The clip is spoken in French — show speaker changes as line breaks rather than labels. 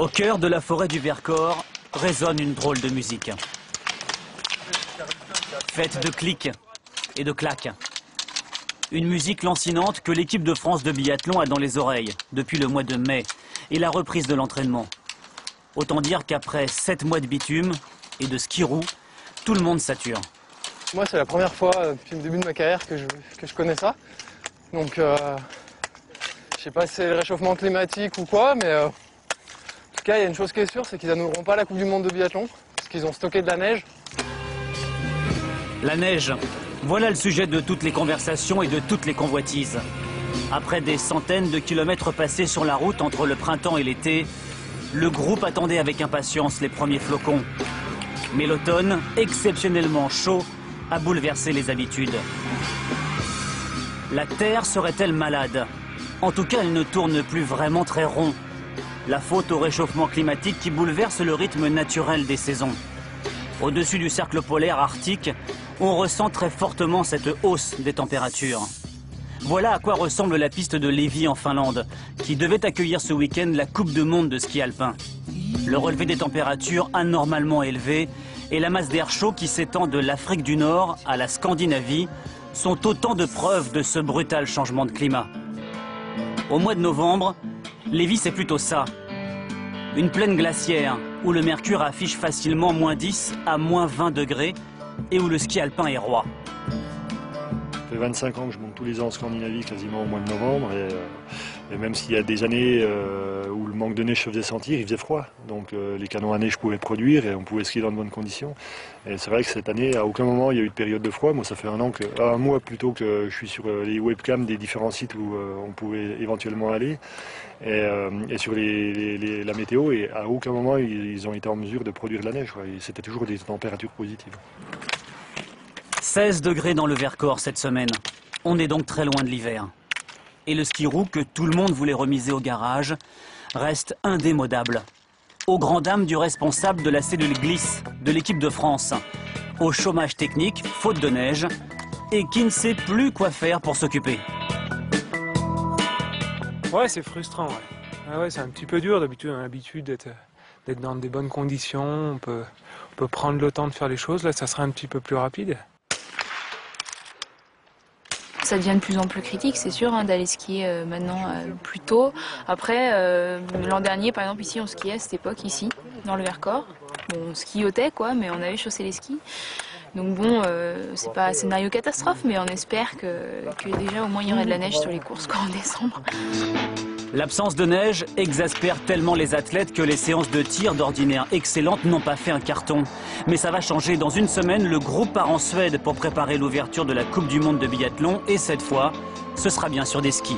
Au cœur de la forêt du Vercors résonne une drôle de musique. Faite de clics et de claques. Une musique lancinante que l'équipe de France de biathlon a dans les oreilles depuis le mois de mai et la reprise de l'entraînement. Autant dire qu'après 7 mois de bitume et de ski roue, tout le monde sature.
Moi, c'est la première fois depuis le début de ma carrière que je connais ça. Donc, je sais pas si c'est le réchauffement climatique ou quoi, mais en tout cas, il y a une chose qui est sûre, c'est qu'ils n'annuleront pas la Coupe du Monde de biathlon, parce qu'ils ont stocké de la neige.
La neige, voilà le sujet de toutes les conversations et de toutes les convoitises. Après des centaines de kilomètres passés sur la route entre le printemps et l'été, le groupe attendait avec impatience les premiers flocons. Mais l'automne, exceptionnellement chaud, a bouleversé les habitudes. La Terre serait-elle malade? En tout cas, elle ne tourne plus vraiment très rond. La faute au réchauffement climatique qui bouleverse le rythme naturel des saisons. Au-dessus du cercle polaire arctique, on ressent très fortement cette hausse des températures. Voilà à quoi ressemble la piste de Levi en Finlande, qui devait accueillir ce week-end la Coupe du Monde de ski alpin. Le relevé des températures anormalement élevé et la masse d'air chaud qui s'étend de l'Afrique du Nord à la Scandinavie sont autant de preuves de ce brutal changement de climat. Au mois de novembre, Levi c'est plutôt ça. Une plaine glaciaire où le mercure affiche facilement moins 10 à moins 20 degrés et où le ski alpin est roi.
Ça fait 25 ans que je monte tous les ans en Scandinavie, quasiment au mois de novembre. Et même s'il y a des années où le manque de neige se faisait sentir, il faisait froid. Donc les canons à neige pouvaient produire et on pouvait skier dans de bonnes conditions. Et c'est vrai que cette année, à aucun moment il y a eu de période de froid. Moi, ça fait un mois plutôt que je suis sur les webcams des différents sites où on pouvait éventuellement aller. Et sur la météo, et à aucun moment ils ont été en mesure de produire de la neige. C'était toujours des températures positives.
16 degrés dans le Vercors cette semaine. On est donc très loin de l'hiver. Et le ski roue que tout le monde voulait remiser au garage reste indémodable. Aux grand dames du responsable de la cellule glisse de l'équipe de France. Au chômage technique, faute de neige, et qui ne sait plus quoi faire pour s'occuper.
Ouais, c'est frustrant. Ouais. Ah ouais, c'est un petit peu dur. D'habitude, on a l'habitude d'être dans des bonnes conditions. On peut prendre le temps de faire les choses. Là, ça sera un petit peu plus rapide.
Ça devient de plus en plus critique, c'est sûr, d'aller skier maintenant plus tôt. Après, l'an dernier, par exemple, ici, on skiait à cette époque, ici, dans le Vercors. Bon, on skiotait, quoi, mais on avait chaussé les skis. Donc bon, c'est pas un scénario catastrophe, mais on espère que déjà, au moins, il y aurait de la neige sur les courses en décembre.
L'absence de neige exaspère tellement les athlètes que les séances de tir d'ordinaire excellentes n'ont pas fait un carton. Mais ça va changer. Dans une semaine, le groupe part en Suède pour préparer l'ouverture de la Coupe du Monde de biathlon. Et cette fois, ce sera bien sur des skis.